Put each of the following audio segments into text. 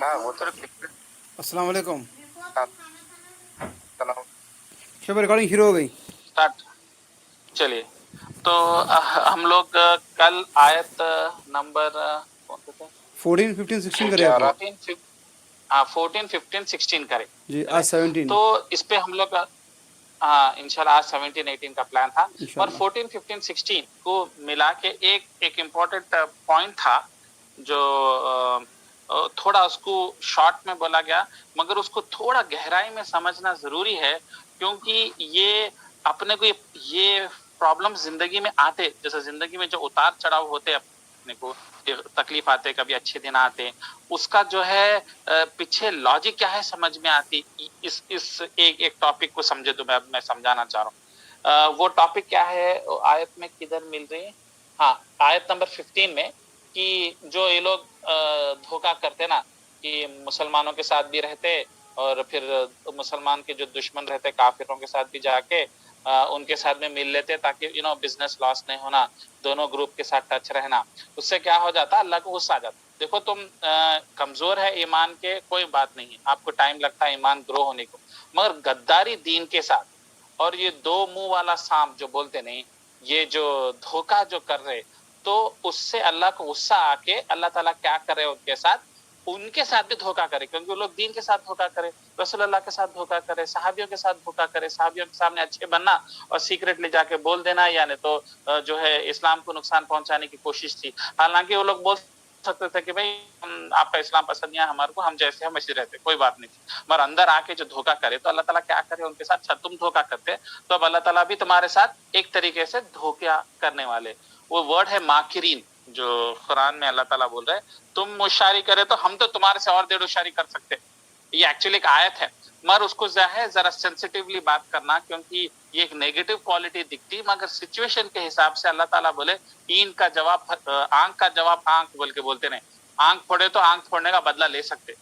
ہاں وہ تو السلام علیکم. السلام. شب ریکارڈنگ شروع ہو گئی. اسٹارٹ. چلیے تو ہم لوگ کل آیت نمبر کون سے تھے 14 15 16 کرے آپ نے. 14 15 16 کرے جی آج 17 تو اس پہ ہم لوگ انشاءاللہ آج 17 18 کا پلان تھا اور انشاءاللہ. 14 15 16 کو ملا کے ایک امپورٹنٹ پوائنٹ تھا جو تھوڑا اس کو شارٹ میں بولا گیا مگر اس کو تھوڑا گہرائی میں سمجھنا ضروری ہے کیونکہ یہ اپنے کو یہ پرابلم زندگی میں آتے جیسے زندگی میں جو اتار چڑھاؤ ہوتے اپنے کو تکلیف آتے کبھی اچھے دن آتے اس کا جو ہے پیچھے لاجک کیا ہے سمجھ میں آتی. اس ایک ٹاپک کو سمجھے تو میں سمجھانا چاہ رہا ہوں. وہ ٹاپک کیا ہے آیت میں کدھر مل رہی ہے. ہاں آیت نمبر 15 میں کہ جو یہ لوگ دھوکہ کرتے نا کہ مسلمانوں کے ساتھ بھی رہتے اور پھر مسلمان کے جو دشمن رہتے کافروں کے ساتھ بھی جا کے ان کے ساتھ میں مل لیتے تاکہ بزنس لاس نہیں ہونا دونوں گروپ کے ساتھ ٹچ رہنا. اس سے کیا ہو جاتا اللہ کو غصہ آ جاتا. دیکھو تم کمزور ہے ایمان کے کوئی بات نہیں ہے آپ کو ٹائم لگتا ہے ایمان گرو ہونے کو مگر غداری دین کے ساتھ اور یہ دو منہ والا سانپ جو بولتے نہیں یہ جو دھوکہ جو کر رہے تو اس سے اللہ کو غصہ آ کے اللہ تعالیٰ کیا کر رہے ان کے ساتھ بھی دھوکہ کرے کیونکہ وہ لوگ دین کے ساتھ دھوکہ کرے رسول اللہ کے ساتھ دھوکہ کرے صحابیوں کے ساتھ دھوکہ کرے صحابیوں کے سامنے اچھے بننا اور سیکریٹ لے جا کے بول دینا یعنی تو جو ہے اسلام کو نقصان پہنچانے کی کوشش تھی. حالانکہ وہ لوگ بول سکتے تھے کہ بھائی آپ کا اسلام پسند نہیں ہے ہمارے کو ہم جیسے ہم ایسے رہتے کوئی بات نہیں تھی مگر اندر آ کے جو دھوکہ کرے تو اللہ تعالیٰ کیا کرے ان کے ساتھ تم دھوکہ کرتے تو اب اللہ تعالیٰ بھی تمہارے ساتھ ایک طریقے سے دھوکہ کرنے والے. وہ ورڈ ہے ماکرین جو قرآن میں اللہ تعالیٰ بول رہے تم مشاری کرے تو ہم تو تمہارے سے اور دیر اشاری کر سکتے. یہ ایکچولی ایک آیت ہے مگر اس کو ذرا سینسیٹیولی بات کرنا کیونکہ یہ ایک نیگیٹو کوالٹی دکھتی مگر سچویشن کے حساب سے اللہ تعالیٰ بولے آنکھ کا جواب آنکھ بول کے بولتے نہیں آنکھ پھوڑے تو آنکھ پھوڑنے کا بدلہ لے سکتے.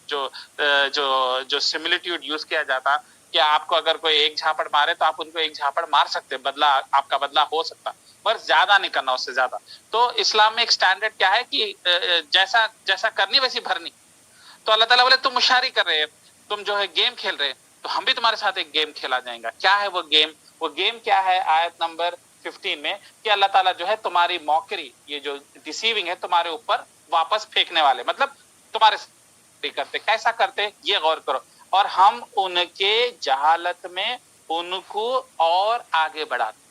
جو سملیٹیوڈ یوز کیا جاتا کہ آپ کو اگر کوئی ایک جھاپڑ مارے تو آپ ان کو ایک جھاپڑ مار سکتے بدلہ آپ کا بدلہ ہو سکتا پر زیادہ نہیں کرنا اس سے زیادہ. تو اسلام میں ایک سٹینڈرڈ کیا ہے کہ جیسا کرنی ویسی بھرنی. تو اللہ تعالیٰ بولے تم مشاری کر رہے تم جو ہے گیم کھیل رہے تو ہم بھی تمہارے ساتھ ایک گیم کھیلا جائیں گا. کیا ہے وہ گیم کیا ہے آیت نمبر 15 میں کہ اللہ تعالیٰ جو ہے تمہاری موکری یہ جو ڈیسیونگ ہے تمہارے اوپر واپس پھینکنے والے مطلب تمہارے کرتے کیسا کرتے یہ غور کرو اور ہم ان کے جہالت میں ان کو اور آگے بڑھاتے.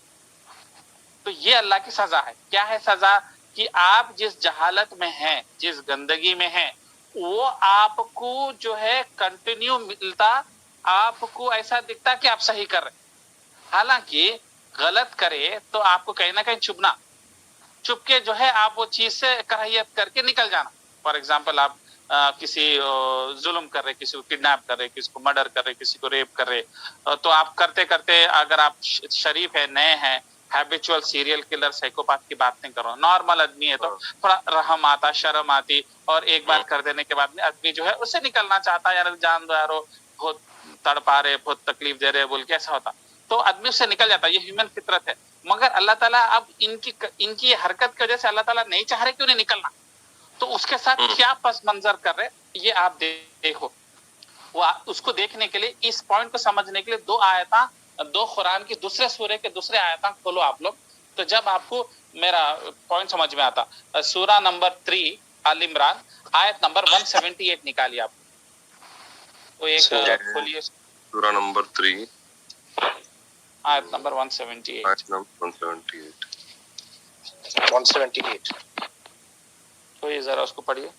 تو یہ اللہ کی سزا ہے. کیا ہے سزا کہ آپ جس جہالت میں ہیں جس گندگی میں ہیں وہ آپ کو جو ہے کنٹینیو ملتا آپ کو ایسا دکھتا کہ آپ صحیح کر رہے حالانکہ غلط کرے تو آپ کو کہیں نہ کہیں چھپ کے جو ہے آپ وہ چیز سے کراہیت کر کے نکل جانا. فار ایگزامپل آپ کسی ظلم کر رہے کسی کو کڈنیپ کر رہے کسی کو مرڈر کر رہے کسی کو ریپ کر رہے تو آپ کرتے کرتے اگر آپ شریف ہے نئے ہیں ہیبیچول سیریل کلر سائیکوپاتھ کی بات نہیں کرو نارمل آدمی ہے تو تھوڑا رحم آتا شرم آتی اور ایک بار کر دینے کے بعد میں آدمی جو ہے اس سے نکلنا چاہتا یار جان دو یارو بہت تڑپا رہے بہت تکلیف دے رہے بول کے ایسا ہوتا تو آدمی اس سے نکل جاتا. یہ ہیومن فطرت ہے مگر اللہ تعالیٰ اب ان کی حرکت کی وجہ سے اللہ تعالیٰ نہیں چاہ رہے کیوں نہیں نکلنا تو اس کے ساتھ کیا پس منظر کر رہے یہ آپ دیکھو. وہ اس کو دیکھنے کے لیے اس پوائنٹ کو سمجھنے کے لیے دو آیتاں دو قرآن کی دوسرے سورے کے دوسرے آیتاں کھولو آپ لوگ تو جب آپ کو میرا پوائنٹ سمجھ میں آتا. سورہ نمبر 3 آل عمران آیت نمبر 178 نکالیے آپ وہ ایک کھولیے سورہ نمبر 3 آیت نمبر 178 تو یہ ذرا اس کو پڑھیے.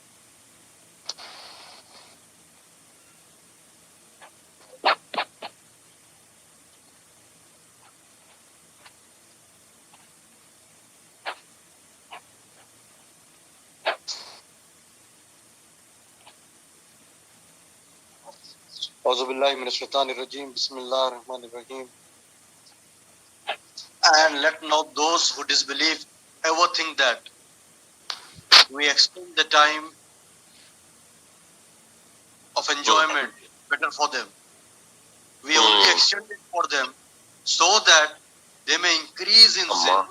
اعوذ باللہ من الشیطان الرجیم بسم اللہ الرحمن الرحیم. And let not those who disbelieve ever think that we extend the time of enjoyment better for them. We only extend it for them so that they may increase in sin,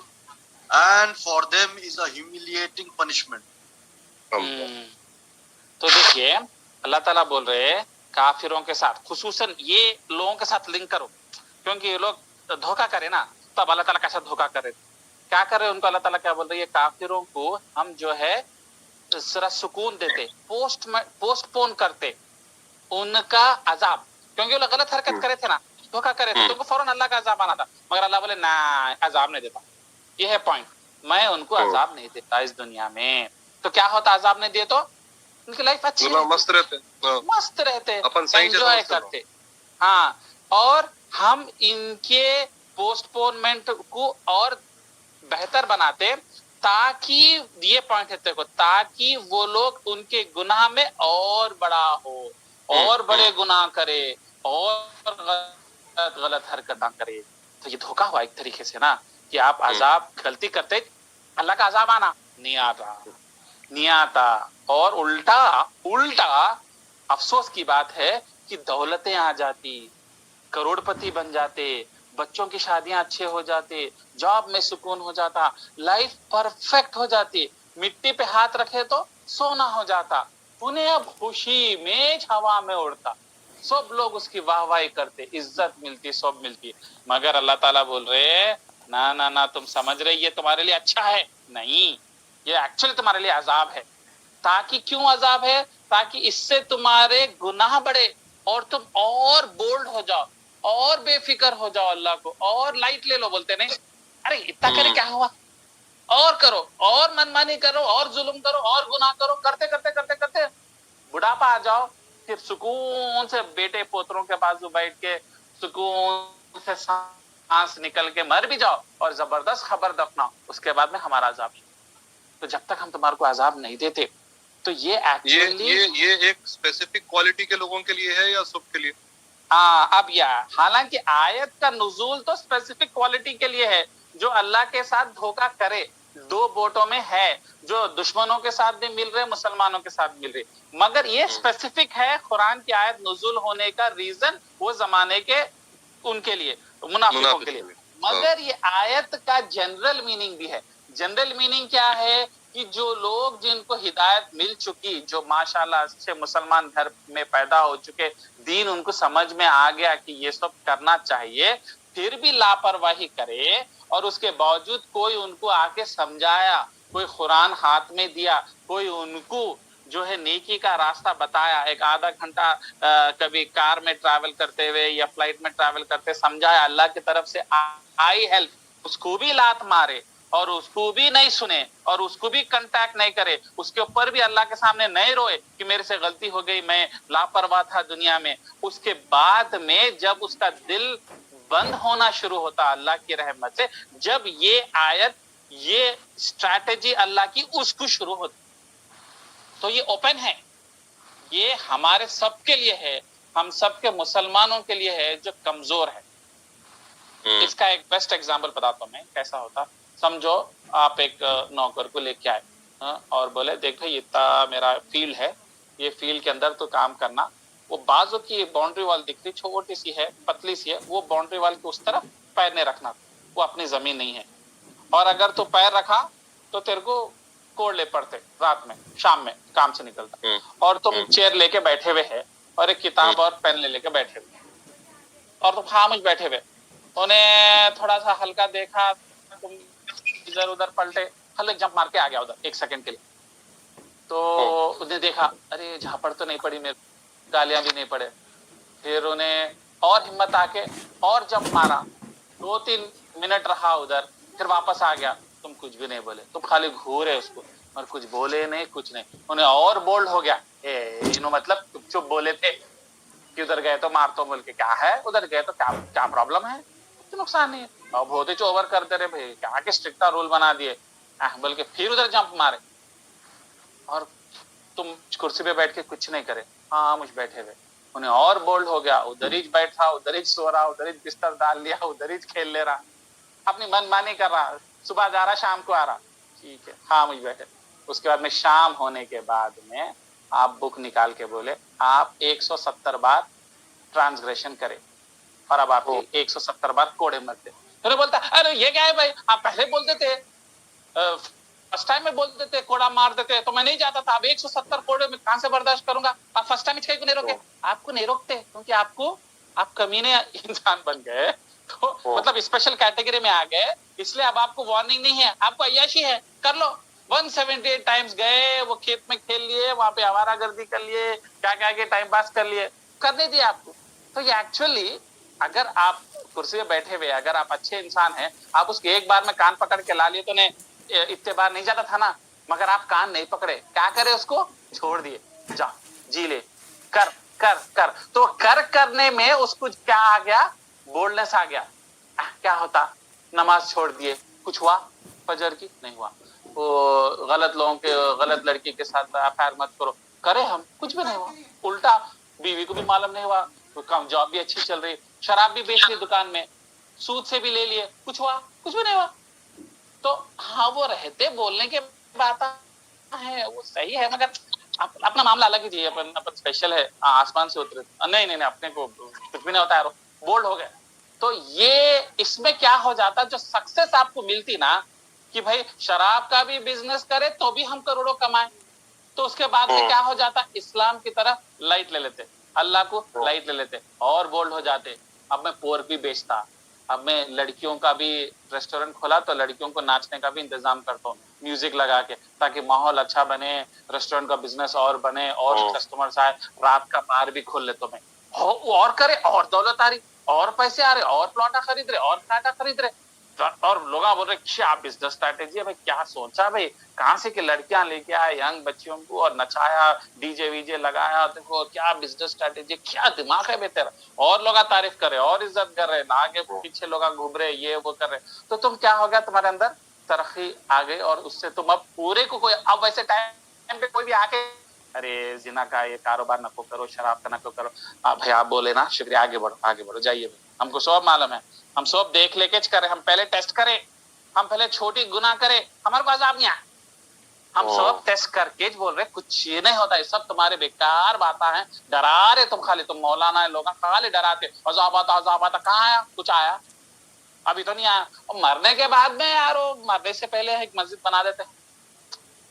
and for them is a humiliating punishment. تو دیکھیے اللہ تعالیٰ بول رہے ہیں کافروں کے ساتھ, خصوصاً یہ لوگوں کے ساتھ لنک کرو, کیونکہ یہ لوگ دھوکہ کرے نا, تو اب اللہ تعالیٰ کیسا دھوکہ کرے, کیا کر رہے ان کو اللہ تعالیٰ کیا بول رہی ہے, کافروں کو ہم جو ہے ذرا سکون دیتے, پوسٹ پون کرتے ان کا عذاب, کیونکہ وہ لوگ غلط حرکت کرے تھے نا, دھوکہ کرے تھے, تو ان کو فوراً اللہ کا عذاب آنا تھا, مگر اللہ بولے نہ عذاب نہیں دیتا. یہ ہے پوائنٹ, میں ان کو عذاب نہیں دیتا اس دنیا میں. تو کیا ہوتا عذاب نہیں دیے تو ان کی لائف اچھی مست رہتے, مست رہتے, اپن صحیح سے انجوائے سمجھتے کرتے. ہاں, اور ہم ان کے پوسٹ پونمنٹ کو اور بہتر بناتے, تاکہ یہ پوائنٹ ہے کو, تاکہ وہ لوگ ان کے گناہ میں اور بڑا ہو, اور بڑے گناہ کرے, اور غلط حرکتاں کرے. تو یہ دھوکہ ہوا ایک طریقے سے نا, کہ آپ عذاب غلطی کرتے, اللہ کا عذاب آنا نہیں آتا. اور الٹا افسوس کی بات ہے کہ دولتیں آ جاتی, کروڑ پتی بن جاتے, بچوں کی شادیاں اچھے ہو جاتے, جاب میں سکون ہو جاتا, لائف پرفیکٹ ہو جاتی, مٹی پہ ہاتھ رکھے تو سونا ہو جاتا, انہیں اب خوشی میج ہوا میں اڑتا, سب لوگ اس کی واہ واہی کرتے, عزت ملتی, سب ملتی. مگر اللہ تعالیٰ بول رہے نہ تم سمجھ رہے یہ تمہارے لیے اچھا ہے, نہیں, یہ ایکچولی تمہارے لیے عذاب ہے. تاکہ کیوں عذاب ہے, تاکہ اس سے تمہارے گناہ بڑھے اور تم اور بولڈ ہو جاؤ, اور بے فکر ہو جاؤ, اللہ کو اور لائٹ لے لو. بولتے نہیں ارے اتنا کرے کیا ہوا, اور کرو, اور منمانی کرو, اور ظلم کرو, اور گناہ کرو, کرتے کرتے کرتے کرتے بڑھاپا آ جاؤ, پھر سکون سے بیٹے پوتروں کے بازو بیٹھ کے سکون سے سانس نکل کے مر بھی جاؤ, اور زبردست خبر دفناؤ, اس کے بعد میں ہمارا عذاب. تو جب تک ہم تمہارے کو عذاب نہیں دیتے, تو یہ ایکچولی یہ ایک اسپیسیفک کوالٹی کے لوگوں کے لیے ہے یا سب کے لیے؟ اب حالانکہ آیت کا نزول تو اسپیسیفک کوالٹی کے لیے ہے, جو اللہ کے ساتھ دھوکہ کرے. دو بوٹوں میں ہے, جو دشمنوں کے ساتھ بھی مل رہے, مسلمانوں کے ساتھ مل رہے, مگر یہ اسپیسیفک ہے قرآن کی آیت نزول ہونے کا ریزن وہ زمانے کے ان کے لیے, منافقوں کے لیے. مگر یہ آیت کا جنرل میننگ بھی ہے. جنرل میننگ کیا ہے, کہ جو لوگ جن کو ہدایت مل چکی, جو ماشاءاللہ سے مسلمان گھر میں پیدا ہو چکے, دین ان کو سمجھ میں آ گیا کہ یہ سب کرنا چاہیے, پھر بھی لاپرواہی کرے, اور اس کے باوجود کوئی ان کو آ کے سمجھایا, کوئی قرآن ہاتھ میں دیا, کوئی ان کو جو ہے نیکی کا راستہ بتایا, ایک آدھا گھنٹہ کبھی کار میں ٹریول کرتے ہوئے یا فلائٹ میں ٹریول کرتے سمجھایا, اللہ کی طرف سے آئی ہیلپ, اس کو بھی لات مارے, اور اس کو بھی نہیں سنے, اور اس کو بھی کنٹیکٹ نہیں کرے, اس کے اوپر بھی اللہ کے سامنے نہیں روئے کہ میرے سے غلطی ہو گئی, میں لاپرواہ تھا دنیا میں. اس کے بعد میں جب اس کا دل بند ہونا شروع ہوتا اللہ کی رحمت سے, جب یہ آیت, یہ اسٹریٹجی اللہ کی اس کو شروع ہوتی, تو یہ اوپن ہے, یہ ہمارے سب کے لیے ہے, ہم سب کے مسلمانوں کے لیے ہے جو کمزور ہے. اس کا ایک بیسٹ ایگزامپل بتاتا ہوں میں کیسا ہوتا. سمجھو آپ ایک نوکر کو لے کے آئے اور بولے دیکھ بھائی اتنا میرا فیلڈ ہے, یہ فیلڈ کے اندر تو کام کرنا, وہ بازو کی باؤنڈری وال دکھ رہی چھوٹی سی ہے, پتلی سی ہے, وہ باؤنڈری وال کی اس طرف پیر نہیں رکھنا, وہ اپنی زمین نہیں ہے, اور اگر تو پیر رکھا تو تیرے کو کوڑلے پڑتے رات میں, شام میں کام سے نکلتا, اور تم چیئر لے کے بیٹھے ہوئے ہے, اور ایک کتاب اور پین لے کے بیٹھے ہوئے, اور تم خاموش بیٹھے ہوئے, انہیں تھوڑا سا ہلکا دیکھا, تم ادھر ادھر پلٹے, ہلک جمپ مار کے آ گیا ادھر ایک سیکنڈ کے لیے, تو انہیں دیکھا ارے جھاپڑ تو نہیں پڑی, میرے گالیاں بھی نہیں پڑے, پھر انہیں اور ہمت آ کے اور جمپ مارا, 2-3 منٹ رہا ادھر, پھر واپس آ گیا, تم کچھ بھی نہیں بولے, تم خالی گھورے اس کو, اور کچھ بولے نہیں, کچھ نہیں. انہیں اور بولڈ ہو گیا, انہوں مطلب چپ بولے تھے کہ ادھر گئے تو مار تو بول کے, کیا ہے ادھر گئے تو کیا پرابلم ہے, کچھ نقصان نہیں ہے, اب ہوتے جو اوور کرتے رہے بھائی, کیا کہ اسٹرکٹا رول بنا دیے, بلکہ پھر ادھر جمپ مارے, اور تم کرسی پہ بیٹھ کے کچھ نہیں کرے, ہاں مجھ بیٹھے ہوئے. انہیں اور بولڈ ہو گیا, ادھر ہی بیٹھا, ادھر ہی سو رہا, ادھر ہی بستر ڈال لیا, ادھر ہی کھیل لے رہا, اپنی من مانی کر رہا, صبح جا رہا شام کو آ رہا, ٹھیک ہے ہاں مجھ بیٹھے. اس کے بعد میں شام ہونے کے بعد میں آپ بک نکال کے بولے آپ 170 بار ٹرانسگریشن کرے, اور اب آپ کی 170 بار کوڑے مرتے. پھر بولتا ارے یہ کیا ہے بھائی, آپ پہلے بولتے تھے फर्स्ट टाइम में बोल देते, कोड़ा मार देते तो मैं नहीं जाता था। अब 170 कोड़े में कहां से बर्दाश्त करूंगा? आप फर्स्ट टाइम को नहीं रोके? आपको नहीं रोकते क्योंकि आप कमीने इंसान बन गए, तो मतलब स्पेशल कैटेगरी में आ गए, इसलिए अब आपको वार्निंग नहीं है, आपको अय्याशी है, कर लो। 178 टाइम्स गए, वो खेत में खेल लिए, वहां पे आवारागर्दी कर लिए, क्या क्या के टाइम पास कर लिए, करने दिए आपको। तो ये एक्चुअली अगर आप कुर्सी पे बैठे हुए, अगर आप अच्छे इंसान हैं, आप उसके एक बार में कान पकड़ के ला लिए तो ने इतने बार नहीं जाता था ना, मगर आप कान नहीं पकड़े, क्या करे, उसको छोड़ दिए, जा जी ले, कर कर कर। तो करने में उसको क्या आ गया? बोल्डनेस आ गया। क्या होता? नमाज छोड़ दिए, कुछ हुआ? फजर की नहीं हुआ। वो गलत लोगों के, गलत लड़की के साथ अफेयर मत करो, करे हम, कुछ भी नहीं हुआ। उल्टा बीवी को भी मालूम नहीं हुआ, कम जॉब भी अच्छी चल रही, शराब भी बेच ली दुकान में, सूद से भी ले लिए, कुछ हुआ? कुछ भी नहीं हुआ। तो हाँ, वो रहते बोलने के बात है, वो सही है, मगर अपना मामला अलग ही चाहिए। अपन स्पेशल है, आसमान से उतरे नहीं नहीं नहीं, अपने को कुछ भी नहीं होता है, बोल्ड हो गए। तो ये इसमें क्या हो जाता, जो सक्सेस आपको मिलती ना कि भाई शराब का भी बिजनेस करे तो भी हम करोड़ों कमाए, तो उसके बाद में क्या हो जाता, इस्लाम की तरह लाइट ले लेते, अल्लाह को लाइट ले लेते और बोल्ड हो जाते। अब मैं पोर्क भी बेचता, अब मैं लड़कियों का भी रेस्टोरेंट खोला तो लड़कियों को नाचने का भी इंतजाम करता हूँ, म्यूजिक लगा के, ताकि माहौल अच्छा बने, रेस्टोरेंट का बिजनेस और बने और कस्टमर्स आए, रात का बार भी खोल लेता मैं, और करे, और दौलत आ रही, और पैसे आ रहे, और प्लॉटा खरीद रहे, और फ्लैटा खरीद रहे, और लोग बोल रहे क्या बिजनेस स्ट्रैटेजी है भाई, क्या सोचा भाई, कहां से कि लड़कियां लेके आए यंग बच्चियों को और नचाया, डीजे वीजे लगाया, देखो क्या बिजनेस स्ट्रैटेजी, क्या दिमाग है बे तेरा। और लोग तारीफ कर रहे, और इज्जत कर रहे, आगे पीछे लोग घूम रहे, ये वो कर रहे, तो तुम क्या हो गया, तुम्हारे अंदर तरक्की आ गई, और उससे तुम अब पूरे को कोई, अब वैसे टाइम पे कोई भी आके अरे जिना का ये कारोबार नको करो, शराब का नको करो, भाई आप बोले ना, शुक्रिया, आगे बढ़ो जाइए, हमको सब मालूम है, हम सब देख लेके करें, हम पहले टेस्ट करें, हम पहले छोटी गुनाह करें, हमारे को अजाब नहीं आए, हम सब टेस्ट करके बोल रहे कुछ ये नहीं होता, ये सब तुम्हारे बेकार बातें हैं, डरा रहे तुम, खाली तुम मौलाना है, लोग खाली डराते, अजाब आता, कहाँ आया? कुछ आया? अभी तो नहीं आया। और मरने के बाद में यार, वो मरने से पहले एक मस्जिद बना देते,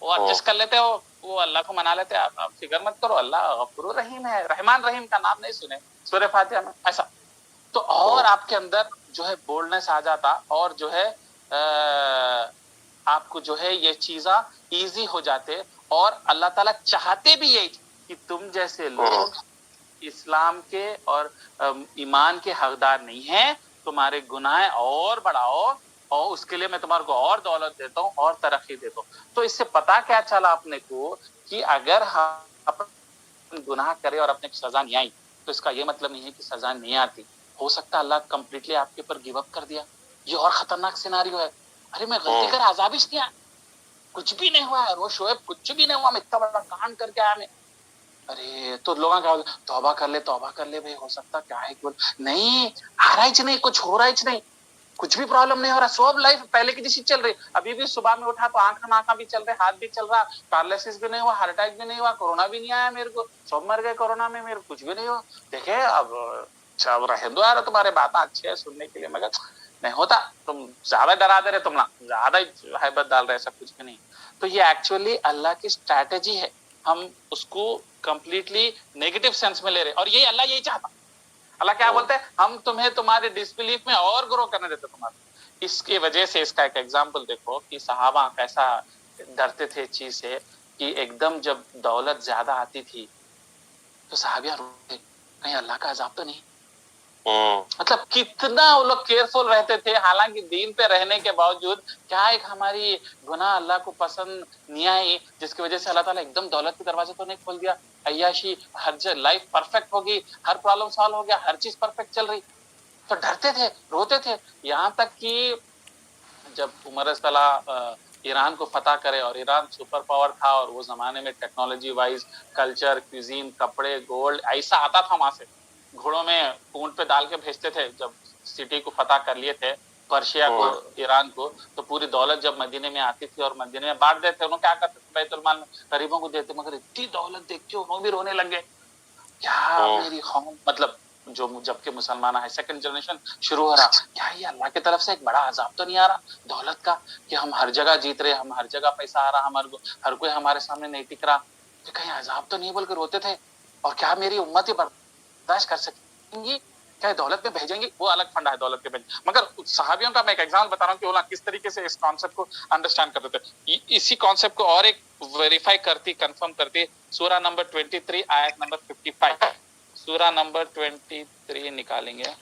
वो एडजस्ट कर लेते हो, वो अल्लाह को मना लेते, आप फिक्र मत करो, अल्लाह गफूर रहीम है, रहमान रहीम का नाम नहीं सुने सूरह फातिहा में, ऐसा। तो और आपके अंदर जो है बोल्डनेस आ जाता, और जो है आपको जो है ये चीज़ा इजी हो जाते, और अल्लाह ताला चाहते भी यही कि तुम जैसे लोग इस्लाम के और ईमान के हकदार नहीं हैं, तुम्हारे गुनाह और बढ़ाओ, और उसके लिए मैं तुम्हारे को और दौलत देता हूँ और तरक्की देता हूँ। तो इससे पता क्या चला अपने को कि अगर हम अपन गुनाह करें और अपने को सजा नहीं आई, तो इसका ये मतलब नहीं है कि सजा नहीं आती, हो सकता है अल्लाह कंप्लीटली आपके ऊपर गिव अप कर दिया, ये और खतरनाक सिनारियो है। अरे मैं गलती कर आजाब ही नहीं आया, कुछ भी नहीं हुआ है, वो शोएब कुछ भी नहीं हुआ, मैं इतना बड़ा कांड करके आया मैं, अरे तो लोग क्या, तौबा कर ले भाई, हो सकता क्या है, नहीं आ रहा ही नहीं, कुछ हो रहा ही नहीं, कुछ भी प्रॉब्लम नहीं हो रहा, सब लाइफ पहले की जैसी चल रही। अभी भी सुबह में उठा तो आंखा भी चल रहे, हाथ भी चल रहा, पैरालिसिस भी नहीं हुआ, हार्ट अटैक भी नहीं हुआ, कोरोना भी नहीं आया मेरे को, सब मर गए कोरोना में, मेरे को कुछ भी नहीं हुआ। देखे अब रहे दो यार, तुम्हारे बातें अच्छी है सुनने के लिए, मगर नहीं होता, तुम ज्यादा डरा दे रहे, तुम ना ज्यादा हैबत डाल रहे, ऐसा कुछ भी नहीं। तो ये एक्चुअली अल्लाह की स्ट्रैटेजी है, हम उसको कंप्लीटली नेगेटिव सेंस में ले रहे, और यही अल्लाह यही चाहता। अल्लाह क्या बोलते हैं, हम तुम्हें तुम्हारे डिसबिलीफ में और ग्रो करने देते तुम्हारे। इसकी वजह से इसका एक एग्जांपल देखो कि सहाबा कैसा डरते थे चीज से, कि एकदम जब दौलत ज्यादा आती थी तो सहाबियां रोते, कहीं अल्लाह का अजाब तो नहीं। मतलब कितना वो लोग केयरफुल रहते थे, हालांकि दीन पे रहने के बावजूद, क्या एक हमारी गुनाह अल्लाह को पसंद नहीं आई, जिसकी वजह से अल्लाह ताला एकदम दौलत के दरवाजे तो नहीं खोल दिया, अय्याशी, हर लाइफ परफेक्ट होगी, हर प्रॉब्लम सॉल्व हो गया, हर चीज परफेक्ट चल रही, तो डरते थे, रोते थे। यहाँ तक कि जब उमर सलाह ईरान को फतह करे, और ईरान सुपर पावर था, और वो जमाने में टेक्नोलॉजी वाइज, कल्चर, क्यूजीन, कपड़े, गोल्ड ऐसा आता था, वहां से घोड़ों में ऊंट पे डाल के भेजते थे। जब सिटी को फतह कर लिए थे, पर्शिया को, ईरान को, तो पूरी दौलत जब मदीने में आती थी और मदीने में बांट देते, उन्होंने क्या करते थे, बैतुल माल में गरीबों को देते, मगर इतनी दौलत देख के उन्होंने भी रोने लगे, क्या मेरी कौम, मतलब जो जबकि मुसलमान है, सेकंड जनरेशन शुरू हो रहा, क्या ये अल्लाह की तरफ से एक बड़ा अजाब तो नहीं आ रहा दौलत का, कि हम हर जगह जीत रहे, हम हर जगह पैसा आ रहा, हमारे को हर कोई हमारे सामने नहीं टिक रहा, तो कहीं अजाब तो नहीं बोलकर रोते थे? और क्या मेरी उम्मत ही बर्दाश्त कर सकेंगी? क्या दौलत में भेजेंगे? वो अलग फंडा है दौलत के भेजेंगे। मगर सहाबियों का मैं एक एग्जाम्पल बता रहा हूँ कि वो किस तरीके से इस कॉन्सेप्ट को अंडरस्टैंड करते थे। इसी कॉन्सेप्ट को और एक वेरीफाई करती, कंफर्म करती सूरा नंबर 23 आयत नंबर 55। सूरा नंबर 23 निकालेंगे,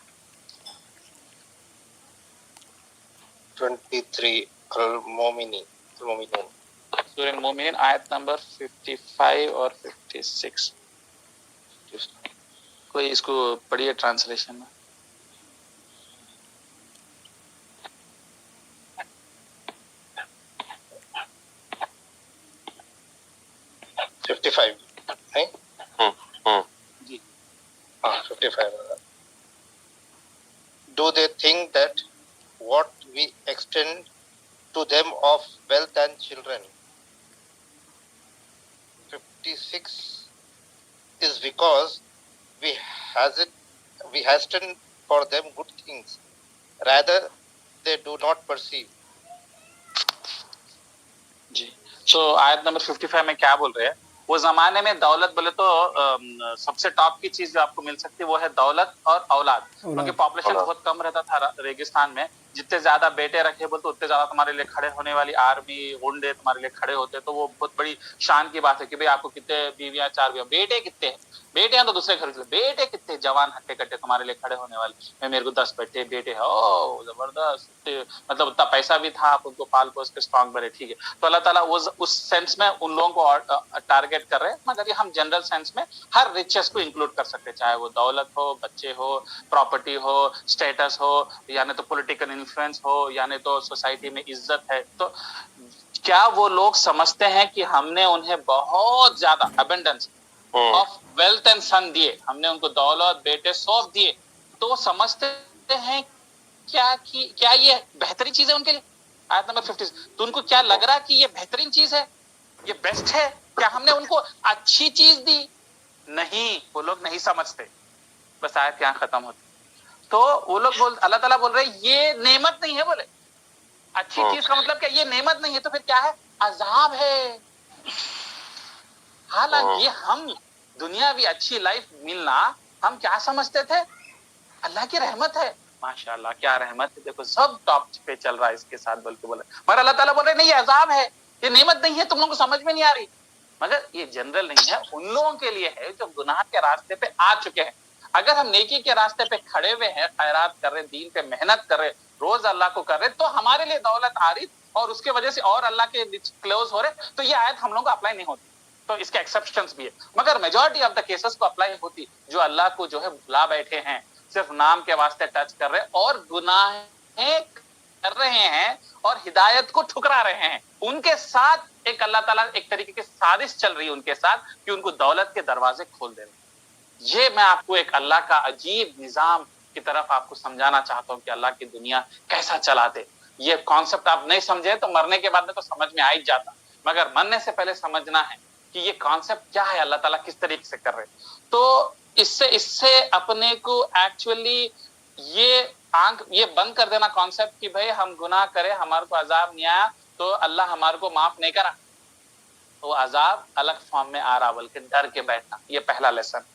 23 अल-मोमिनीन, सूरह मोमिनीन आयत नंबर 55 और 56। कोई इसको पढ़िए ट्रांसलेशन में। नहीं? जी। 55. Do they think that what we extend to them of wealth and children? 56 is because we hasten for them good things. Rather, they do not perceive. जी, तो आयत नंबर 55 में क्या बोल रहे हैं? वो जमाने में दौलत बोले तो सबसे टॉप की चीज जो आपको मिल सकती है वो है दौलत और औलाद, क्योंकि पॉपुलेशन बहुत कम रहता था रेगिस्तान में। जितने ज्यादा बेटे रखे बोलते उतने ज्यादा तुम्हारे लिए खड़े होने वाली आर्मी गुंडे तुम्हारे लिए खड़े होते, तो वो बहुत बड़ी शान की बात है कि भाई आपको कितने बीवियां, 4 बीवियां, बेटे कितने हैं, बेटे हैं तो दूसरे घर के बेटे कितने जवान हट्टे कट्टे तुम्हारे लिए खड़े होने वाले। मेरे को 10 बेटे हैं, ओ जबरदस्त, मतलब उतना पैसा भी था, आप उनको पाल पोस के स्ट्रॉन्ग बने, ठीक है। तो अल्लाह ताला उस सेंस में उन लोगों को टारगेट कर रहे हैं, मगर हम जनरल सेंस में हर रिचेस को इंक्लूड कर सकते हैं, चाहे वो दौलत हो, बच्चे हो, प्रॉपर्टी हो, स्टेटस हो, यानी तो पॉलिटिकल इन्फ्लुएंस हो, यानी तो सोसाइटी में इज्जत है। तो क्या वो लोग समझते हैं कि हमने उन्हें बहुत ज्यादा अबेंडेंस ऑफ वेल्थ एंड सन दिए, हमने उनको दौलत, बेटे सौंप दिए, तो समझते हैं क्या ये बेहतरीन चीज है उनके लिए? आयत नंबर 50, तो उनको क्या लग रहा है कि ये बेहतरीन चीज है, ये बेस्ट है? क्या हमने उनको अच्छी चीज दी? नहीं, वो लोग नहीं समझते। बस आयत यहाँ खत्म होती। तो वो लोग अल्लाह ताला बोल रहे ये नेमत नहीं है, बोले अच्छी चीज का मतलब क्या? ये नेमत नहीं है, तो फिर क्या है? अजाब है। हालांकि हम दुनियावी अच्छी लाइफ मिलना हम क्या समझते थे? अल्लाह की रहमत है। माशाअल्लाह क्या रहमत है, देखो सब टॉप पे चल रहा है इसके साथ, बोल के बोला। मगर अल्लाह ताला बोल रहे नहीं, ये अजाब है, ये नेमत नहीं है, तुम लोगों को समझ में नहीं आ रही। मगर ये जनरल नहीं है, उन लोगों के लिए है जो गुनाह के रास्ते पे आ चुके हैं। अगर हम नेकी के रास्ते पे खड़े हुए हैं, खैरात कर रहे, दीन पे मेहनत कर रहे, रोज अल्लाह को कर रहे, तो हमारे लिए दौलत आ रही और उसके वजह से और अल्लाह के क्लोज हो रहे, तो ये आयत हम लोगों को अप्लाई नहीं होती। तो इसके एक्सेप्शंस भी है, मगर मेजॉरिटी ऑफ द केसेस को अप्लाई होती। जो अल्लाह को जो है बुला बैठे हैं, सिर्फ नाम के वास्ते टच कर रहे और गुनाहें कर रहे हैं और हिदायत को ठुकरा रहे हैं, उनके साथ एक अल्लाह ताला एक तरीके की साजिश चल रही है उनके साथ कि उनको दौलत के दरवाजे खोल दे रहे। ये मैं आपको एक अल्लाह का अजीब निजाम की तरफ आपको समझाना चाहता हूँ कि अल्लाह की दुनिया कैसा चलाते। ये कॉन्सेप्ट आप नहीं समझे तो मरने के बाद में तो समझ में आ ही जाता, मगर मरने से पहले समझना है कि ये कॉन्सेप्ट क्या है, अल्लाह ताला किस तरीके से कर रहे। तो इससे अपने को एक्चुअली ये बंद कर देना कॉन्सेप्ट कि भाई हम गुनाह करें, हमारे को अजाब नहीं आया तो अल्लाह हमारे को माफ नहीं करा, वो अजाब अलग फॉर्म में आ रहा, बल्कि डर के बैठना। ये पहला लेसन।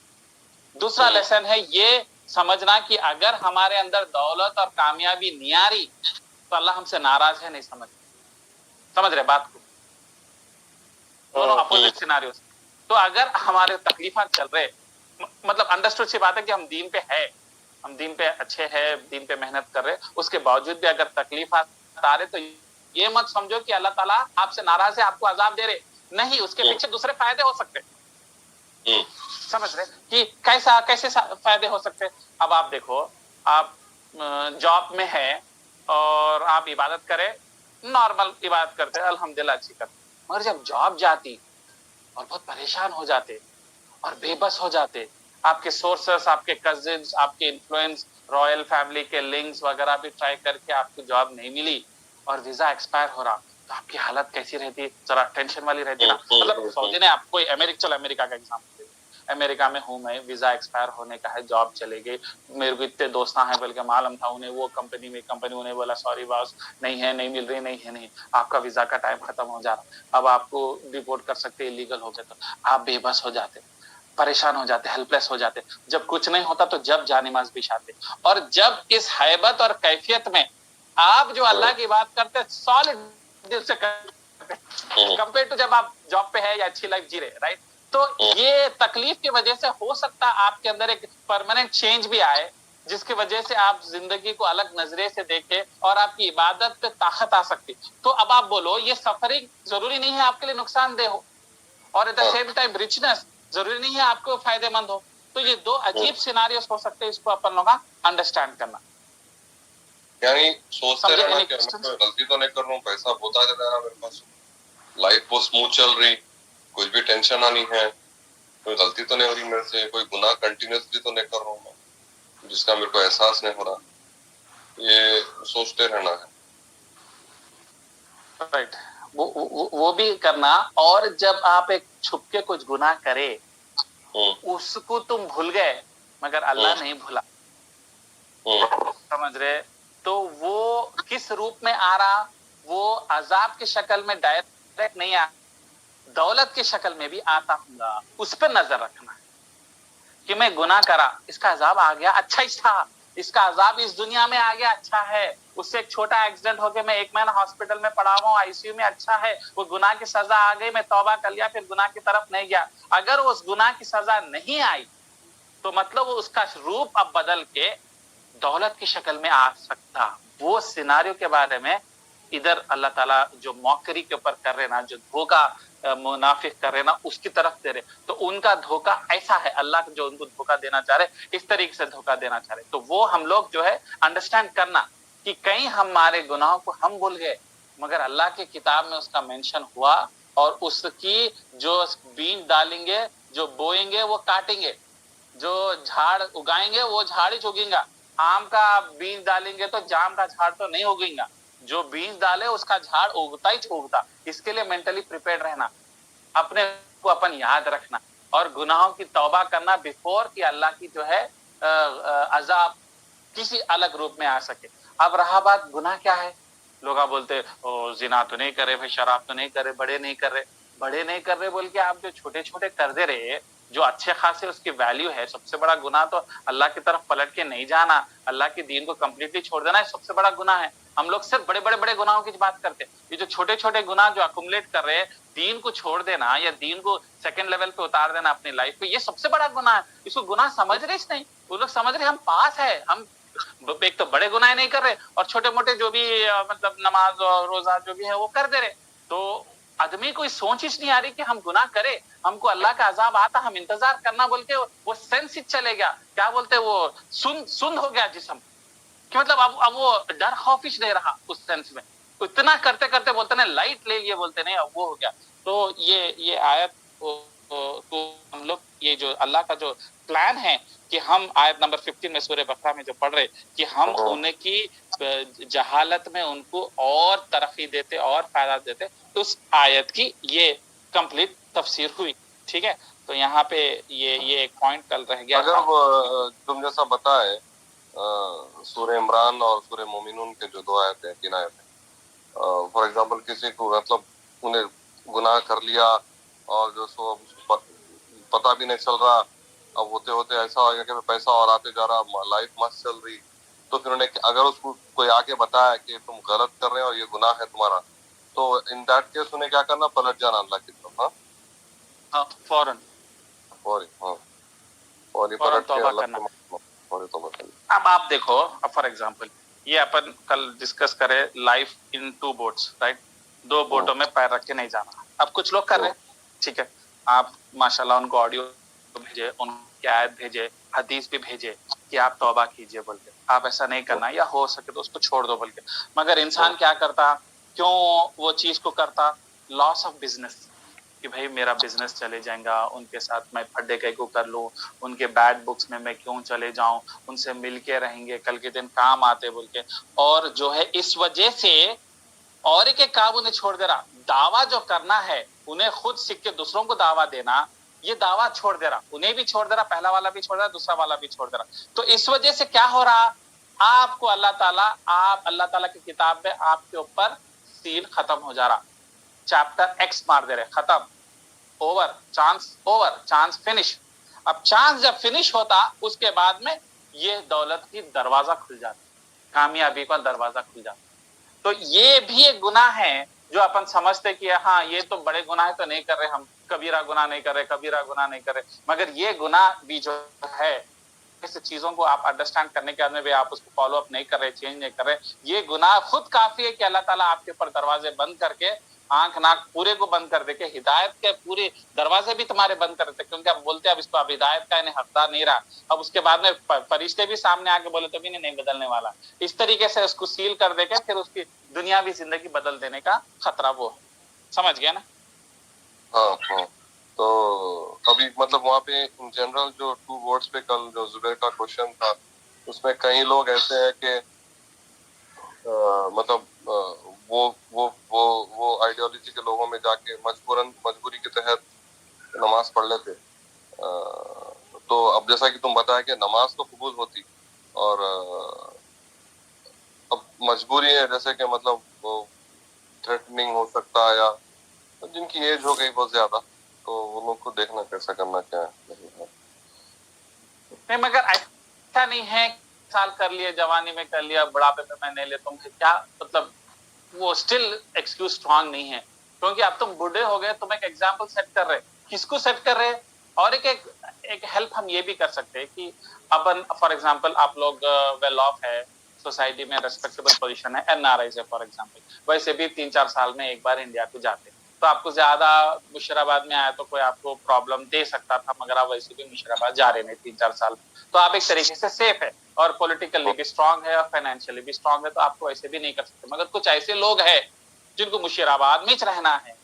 दूसरा लेसन है ये समझना कि अगर हमारे अंदर दौलत और कामयाबी नहीं आ रही तो अल्लाह हमसे नाराज है, नहीं समझ रहे बात को? दोनों अपोजिट सिनारियोस। तो अगर हमारे तकलीफात चल रहे, मतलब अंडरस्टूड सी बात है कि हम दीन पे है, हम दीन पे अच्छे हैं, दीन पे मेहनत कर रहे, उसके बावजूद भी अगर तकलीफात आ रहे तो ये मत समझो कि अल्लाह ताला आपसे नाराज है, आपको अजाब दे रहे, नहीं, उसके पीछे दूसरे फायदे हो सकते। समझ रहे कि कैसे फायदे हो सकते? अब आप देखो, आप जॉब में है और आप इबादत करें, नॉर्मल इबादत करते, अल्हम्दुलिल्लाह अच्छी करते, मगर जब जॉब जाती और बहुत परेशान हो जाते और बेबस हो जाते, आपके सोर्सेस, आपके कजिन्स, आपके इन्फ्लुएंस, रॉयल फैमिली के लिंक्स वगैरह भी ट्राई करके आपको जॉब नहीं मिली और वीजा एक्सपायर हो रहा, तो आपकी हालत कैसी रहती? जरा टेंशन वाली रहती ना। मतलब सऊदी ने आपको अमेरिका का एग्जाम्पल, अमेरिका में हूँ मैं, वीजा एक्सपायर होने का है, जॉब चले गई, मेरे को इतने दोस्त हैं बल्कि मालूम था उन्हें, वो कंपनी उन्हें बोला सॉरी बॉस नहीं है, नहीं मिल रही, नहीं आपका वीजा का टाइम खत्म हो जा रहा, अब आपको डिपोर्ट कर सकते, इलीगल हो गए, तो आप बेबस हो जाते, परेशान हो जाते, हेल्पलेस हो जाते। जब कुछ नहीं होता तो जब जानिमाज बिछाते, और जब इस हैबत और कैफियत में आप जो अल्लाह की बात करते सॉलिड दिल से करते कंपेयर टू जब आप जॉब पे है या अच्छी लाइफ जी रहे, राइट? तो ये तकलीफ की वजह से हो सकता है आपके अंदर एक परमानेंट चेंज भी आए, जिसकी वजह से आप जिंदगी को अलग नजरे से देखें और आपकी इबादत पे ताकत आ सकती। तो अब आप बोलो ये सफरिंग जरूरी नहीं है आपके लिए नुकसानदेह हो, और at the same time richness जरूरी नहीं है आपको फायदेमंद हो। तो ये दो अजीब सिनारियोस हो सकते हैं, इसको अपन लोग अंडरस्टैंड करना। यानी सोचते रहना कि मैं गलती तो नहीं कर रहा हूँ, पैसा होता जा रहा है मेरे पास, लाइफ बहुत स्मूथ चल रही, कुछ भी टेंशन आनी है, कोई गलती तो नहीं हो रही मेरे से, कोई गुनाह कंटिन्यूसली तो नहीं कर रहा हूँ मैं जिसका मेरे को एहसास नहीं हो रहा, ये सोचते रहना है। राइट, वो भी करना। और जब आप एक छुप के कुछ गुनाह करे, उसको तुम भूल गए मगर अल्लाह नहीं भूला, समझ रहे? तो वो किस रूप में आ रहा, वो अजाब की शक्ल में डायरेक्ट नहीं आ, दौलत की शक्ल में भी आता होगा। उस पर नजर रखना है कि मैं गुनाह करा, इसका अजाब आ गया, अच्छा ही था, इसका अजाब इस दुनिया में आ गया, अच्छा है। उससे एक छोटा एक्सीडेंट हो गया, मैं 1 महीना हॉस्पिटल में पड़ा हुआ हूँ, आईसीयू में, अच्छा है। वो गुनाह की सजा आ गई, मैं तौबा कर लिया, फिर गुनाह की तरफ नहीं गया। अगर उस गुनाह की सजा नहीं आई तो मतलब उसका रूप अब बदल के दौलत की शक्ल में आ सकता। वो सिनारियो के बारे में इधर अल्लाह ताला जो मौकरी के ऊपर कर रहे ना, जो धोखा मुनाफिक कर रहे ना, उसकी तरफ दे रहे, तो उनका धोखा ऐसा है, अल्लाह जो उनको धोखा देना चाह रहे इस तरीके से धोखा देना चाह रहे। तो वो हम लोग जो है अंडरस्टैंड करना कि कहीं हमारे गुनाहों को हम भूल गए मगर अल्लाह के किताब में उसका मेंशन हुआ, और उसकी जो बीज डालेंगे, जो बोएंगे वो काटेंगे, जो झाड़ उगाएंगे वो झाड़ ही उगेगा। आम का बीज डालेंगे तो जाम का झाड़ तो नहीं उगेगा, जो बीज डाले उसका झाड़ उगता ही उगता। इसके लिए मेंटली प्रिपेयर्ड रहना, अपने को अपन याद रखना, और गुनाहों की तौबा करना बिफोर कि अल्लाह की जो है अजाब किसी अलग रूप में आ सके। अब रहा बात गुनाह क्या है, लोग बोलते ओ जिना तो नहीं करे भाई, शराब तो नहीं करे, बड़े नहीं कर रहे बोल के आप जो छोटे छोटे कर दे रहे, जो अच्छे खासे उसकी वैल्यू है। सबसे बड़ा गुनाह तो अल्लाह की तरफ पलट के नहीं जाना, अल्लाह के दीन को कंप्लीटली छोड़ देना, है सबसे बड़ा गुनाह है। हम लोग सिर्फ बड़े गुनाहों की बात करते हैं, ये जो छोटे छोटे गुनाह जो अकुमुलेट कर रहे हैं, दीन को छोड़ देना या दीन को सेकंड लेवल पे उतार देना अपनी लाइफ पे, ये सबसे बड़ा गुनाह है। इसको गुनाह समझ रहे नहीं, वो लोग समझ रहे हम पास है, हम एक तो बड़े गुनाह नहीं कर रहे और छोटे मोटे जो भी मतलब नमाज और रोजा जो भी है वो कर दे रहे। तो आदमी को सोच ही नहीं आ रही कि हम गुनाह करें, हमको अल्लाह का अजाब आता, हम इंतजार करना बोल के वो सेंस ही चले गया, क्या बोलते वो सुन हो गया जिस्म, कि मतलब अब वो डर खौफिश नहीं रहा उस सेंस में। इतना करते करते बोलते ना लाइट ले लिए, बोलते नहीं अब वो हो गया। तो ये आयत को हम लोग ये जो अल्लाह का जो प्लान है कि हम आयत नंबर 15 में सूरह बकरा में जो पढ़ रहे कि हम उनकी जहालत में उनको और तरक्की देते और फायदा देते, तो उस आयत की ये कंप्लीट तफसीर हुई। ठीक है, तो यहाँ पे ये एक पॉइंट कल रह गया। अगर तुम जैसा बताए सूरह इमरान और सूरह मोमिनून के जो 2 आयत हैं, 3 आयत हैं, फॉर एग्जांपल किसी को मतलब उन्हें गुनाह कर लिया और जो सो पता भी नहीं चल रहा, अब होते होते ऐसा हो गया कि पैसा और आते जा रहा, लाइफ मस्त चल रही, तो फिर उन्हें अगर उसको कोई आके बताया कि तुम गलत कर रहे हो और ये गुनाह है तुम्हारा, तो इन दैट केस उन्हें क्या करना, पलट जाना अल्लाह की तरफ। हाँ, फौरन पलट के अब आप देखो, फॉर एग्जांपल ये अपन कल डिस्कस करे लाइफ इन 2 बोट्स, राइट? 2 बोटों में पैर रख के नहीं जाना। अब कुछ लोग कर रहे हैं, ठीक है, आप माशाल्लाह उनको ऑडियो भेजे, उनकी आयत भेजे, हदीस भी भेजे कि आप तौबा कीजिए बोल के, आप ऐसा नहीं करना, या हो सके तो उसको छोड़ दो बोल के। मगर इंसान क्या करता, क्यों वो चीज को करता? लॉस ऑफ बिजनेस, कि भाई मेरा बिजनेस चले जाएगा, उनके साथ मैं फड्डे कहीं को कर लूं, उनके बैड बुक्स में मैं क्यों चले जाऊं, उनसे मिलके रहेंगे, कल के दिन काम आते बोल के। और जो है इस वजह से और के काम उन्हें छोड़ दे रहा। दावा जो करना है उन्हें खुद सीख के दूसरों को दावा देना, یہ दावा छोड़ दे रहा, उन्हें भी छोड़ दे रहा, पहला वाला भी छोड़ दे रहा, दूसरा वाला भी छोड़ दे रहा. तो इस वजह से क्या हो रहा, आपको अल्लाह ताला, आप अल्लाह ताला की किताब में आपके ऊपर सील खत्म हो जा रहा, चैप्टर एक्स मार दे रहे, खत्म, ओवर, चांस फिनिश. अब चांस जब फिनिश होता उसके बाद में ये दौलत की दरवाजा खुल जाता, कामयाबी का दरवाजा खुल जाता. तो ये भी एक गुनाह है जो अपन समझते कि हाँ ये तो बड़े गुनाह तो नहीं कर रहे, हम कबीरा गुनाह नहीं कर रहे, मगर ये गुनाह भी जो है, ऐसे चीजों को आप अंडरस्टैंड करने के बाद में भी आप उसको फॉलो अप नहीं कर रहे, चेंज नहीं कर रहे, ये गुनाह खुद काफी है कि अल्लाह ताला आपके ऊपर दरवाजे बंद करके, आंख नाक पूरे को बंद कर दे के हिदायत के पूरे दरवाजे भी तुम्हारे बंद कर देते, क्योंकि आप बोलते हैं अब इसको अब हिदायत का इन्हें हकदार नहीं रहा. अब उसके बाद में फरिश्ते भी सामने आके बोले तो भी नहीं बदलने वाला, इस तरीके से उसको सील कर दे के फिर उसकी दुनियावी जिंदगी बदल देने का खतरा वो है. समझ गया ना? हाँ. तो अभी मतलब वहाँ पे इन जनरल जो 2 वर्ड्स पे कल जो जुबैर का क्वेश्चन था, उसमें कई लोग ऐसे हैं कि मतलब वो आइडियोलॉजी के लोगों में जाके मजबूरी के तहत नमाज पढ़ लेते. तो अब जैसा कि तुम बताया कि नमाज तो कबूल होती, और अब मजबूरी है, जैसे कि मतलब वो थ्रेटनिंग हो सकता है, या जिनकी एज हो गई बहुत ज्यादा, तो वो लोग को देखना कैसा करना क्या है. नहीं, मगर ऐसा नहीं है साल कर लिया, जवानी में कर लिया, बुढ़ापे पे मैं नहीं लेता हूँ, क्या मतलब वो स्टिल एक्सक्यूज स्ट्रांग नहीं है, क्योंकि अब तुम बूढ़े हो गए, तुम एक एग्जाम्पल सेट कर रहे, किसको सेट कर रहे. और एक हेल्प हम ये भी कर सकते हैं कि अपन फॉर एग्जाम्पल आप लोग वेल ऑफ है, सोसाइटी में रेस्पेक्टेबल पोजीशन है, एनआरआई है फॉर एग्जाम्पल, वैसे भी 3-4 साल में एक बार इंडिया को जाते, तो आपको ज्यादा मुशीराबाद में आया तो कोई आपको प्रॉब्लम दे सकता था, मगर आप वैसे भी मुशीराबाद जा रहे नहीं 3-4 साल, तो आप एक तरीके से सेफ है और पॉलिटिकली भी स्ट्रांग है और फाइनेंशियली भी स्ट्रांग है, तो आपको ऐसे भी नहीं कर सकते. मगर कुछ ऐसे लोग हैं जिनको मुशीराबाद में रहना है,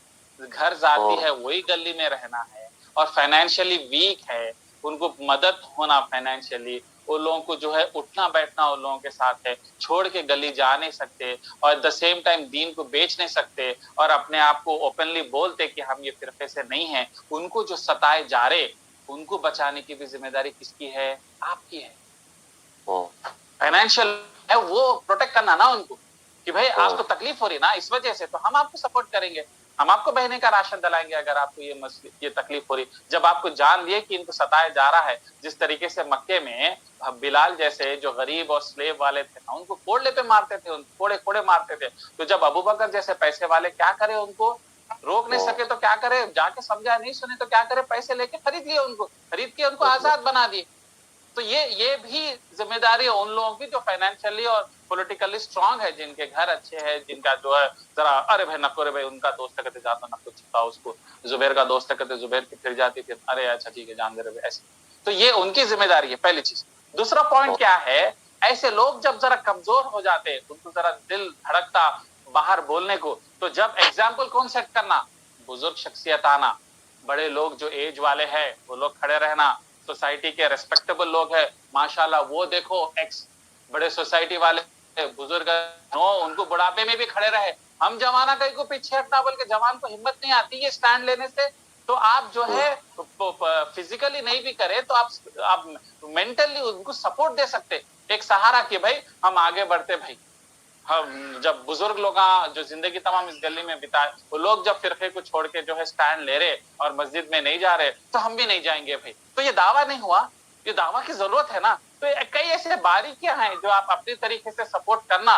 घर जाती है वही गली में रहना है, और फाइनेंशियली वीक है, उनको मदद होना फाइनेंशियली, उन लोगों को जो है उठना बैठना उन लोगों के साथ है, छोड़ के गली जा नहीं सकते, और एट द सेम टाइम दीन को बेच नहीं सकते, और अपने आप को ओपनली बोलते कि हम ये फिरके से नहीं हैं, उनको जो सताए जा रहे, उनको बचाने की भी जिम्मेदारी किसकी है? आपकी है. फाइनेंशियल है वो प्रोटेक्ट करना ना उनको, कि भाई आपको तकलीफ हो रही ना इस वजह से, तो हम आपको सपोर्ट करेंगे, हम आपको बहने का राशन दिलाएंगे अगर आपको ये तकलीफ हो रही. जब आपको जान लिए कि इनको सताया जा रहा है, जिस तरीके से मक्के में बिलाल जैसे जो गरीब और स्लेव वाले थे ना, उनको कोड़ले पे मारते थे, कोड़े कोड़े मारते थे, तो जब अबू बकर जैसे पैसे वाले क्या करे, उनको रोक नहीं सके तो क्या करे, जाके समझा नहीं सुने तो क्या करे, पैसे लेके खरीद लिए, उनको खरीद के उनको आजाद बना दिए. तो ये भी जिम्मेदारी है उन लोगों की जो फाइनेंशियली और पॉलिटिकली स्ट्रांग है, जिनके घर अच्छे हैं, जिनका जो है जरा अरे भाई नको रे भाई, उनका दोस्त कहते जाता नको छिपा उसको, जुबैर का दोस्त कहते जुबैर की फिर जाती थी, अरे अच्छा ठीक है जान दे रहे ऐसे. तो ये उनकी जिम्मेदारी है, पहली चीज. दूसरा पॉइंट क्या है, ऐसे लोग जब जरा कमजोर हो जाते, उनको जरा दिल धड़कता बाहर बोलने को, तो जब एग्जाम्पल कौन सेट करना, बुजुर्ग शख्सियत आना, बड़े लोग जो एज वाले हैं वो लोग खड़े रहना, सोसाइटी के रेस्पेक्टेबल लोग है, माशाल्लाह वो देखो एक्स बड़े सोसाइटी वाले बुजुर्ग नो, उनको बुढ़ापे में भी खड़े रहे. हम जमाना कहीं को पीछे हटना बोल के जवान को हिम्मत नहीं आती है स्टैंड लेने से, तो आप जो है फिजिकली नहीं भी करे तो आप मेंटली उनको सपोर्ट दे सकते, एक सहारा कि भाई हम आगे बढ़ते. भाई हम जब बुजुर्ग लोग जो जिंदगी तमाम इस गली में बिताए, वो लोग जब फिरके को छोड़ के जो है स्टैंड ले रहे और मस्जिद में नहीं जा रहे, तो हम भी नहीं जाएंगे भाई. तो ये दावा नहीं हुआ, ये दावा की जरूरत है ना. तो कई ऐसे बारीकियां हैं जो आप अपने तरीके से सपोर्ट करना,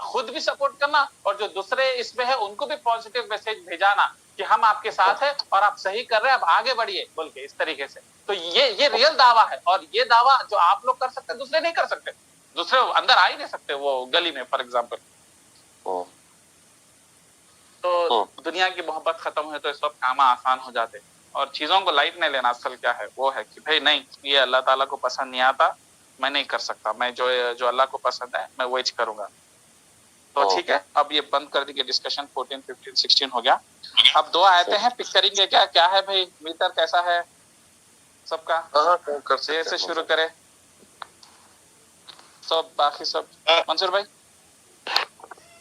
खुद भी सपोर्ट करना, और जो दूसरे इसमें है उनको भी पॉजिटिव मैसेज भेजाना कि हम आपके साथ है और आप सही कर रहे हैं, अब आगे बढ़िए बोल के, इस तरीके से. तो ये रियल दावा है, और ये दावा जो आप लोग कर सकते दूसरे नहीं कर सकते, दूसरे अंदर आ ही नहीं सकते वो गली में फॉर एग्जाम्पल. तो दुनिया की मोहब्बत खत्म हुई तो इस वक्त काम आसान हो जाते, और चीजों को लाइट नहीं लेना. असल क्या है वो है कि भाई नहीं, ये अल्लाह ताला को पसंद नहीं आता, मैं नहीं कर सकता, मैं जो अल्लाह को पसंद है मैं वही करूंगा. तो ठीक है, अब ये बंद कर दी डिस्कशन. 14, 15, 16 हो गया. अब 2 आयतें हैं, पिक करेंगे क्या है भाई. मीटर कैसा है सबका? देर से शुरू करे सब, बाकी सब मंसूर भाई,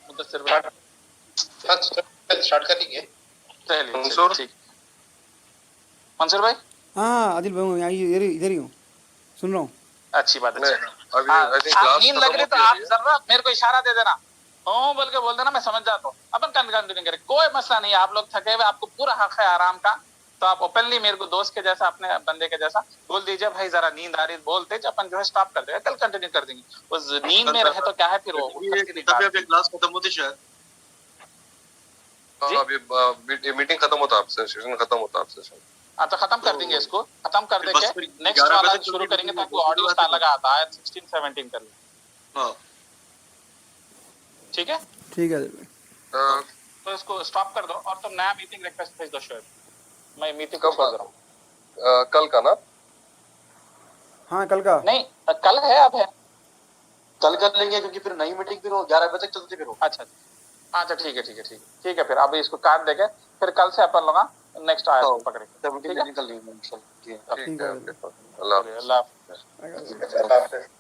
मुदस्सिर भाई स्टार्ट कर दीजिए. चलिए ठीक. मंसूर भाई हाँ आदिल भाई हूँ, यहाँ इधर ही हूँ, सुन रहा हूँ। अच्छी बात नहीं, है। अभी हाँ, I think आप class नींद खत्म लग रही तो होती है आप अभी। जरा मेरे को इशारा दे देना, हूँ बोल के बोल देना, मैं समझ जाता हूँ। अपन कंटिन्यू करें, कोई मसला नहीं है। आप लोग थके हुए, आपको पूरा हक है आराम का, तो आप ओपनली मेरे को दोस्त के जैसा, अपने बंदे के जैसा बोल दीजिए, भाई जरा नींद आ रही, बोलते अपन जो है स्टॉप कर देगा, कल कंटिन्यू कर देंगे। उस नींद में रहे तो क्या है, फिर वो उठ के नहीं तभी पाते। अभी क्लास खत्म होती शायद। जी? अभी मीटिंग खत्म होता है आपसे, सेशन खत्म होता है आपसे सेशन। हाँ तो खत्म कर देंगे इसको, खत्म कर फिर देंगे, बस फिर नेक्स्ट 11 वाला बजे शुरू तक करेंगे, ताकि वो ऑडियो बात है। अलग आता है, 16 17 कर लें। हाँ ठीक है, ठीक है आदिल भाई। तो इसको स्टॉप कर दो और तुम नया मीटिंग रिक्वेस्ट भेज दो शोएब, मैं मीटिंग कब को छोड़ दे रहा हूँ। कल का ना? हाँ कल का। नहीं कल है, अब है। कल कर लेंगे, क्योंकि फिर नई मीटिंग फिर 11 बजे तक चलती फिर। अच्छा अच्छा, ठीक है ठीक है ठीक है ठीक है, फिर अभी इसको काट देंगे, फिर कल से अपन लोग नेक्स्ट आया पकड़ेंगे। ठीक है, निकल लेंगे इंशाल्लाह। ठीक है, ठीक है। ओके, अल्लाह हाफ़िज़। अल्लाह हाफ़िज़। I got it.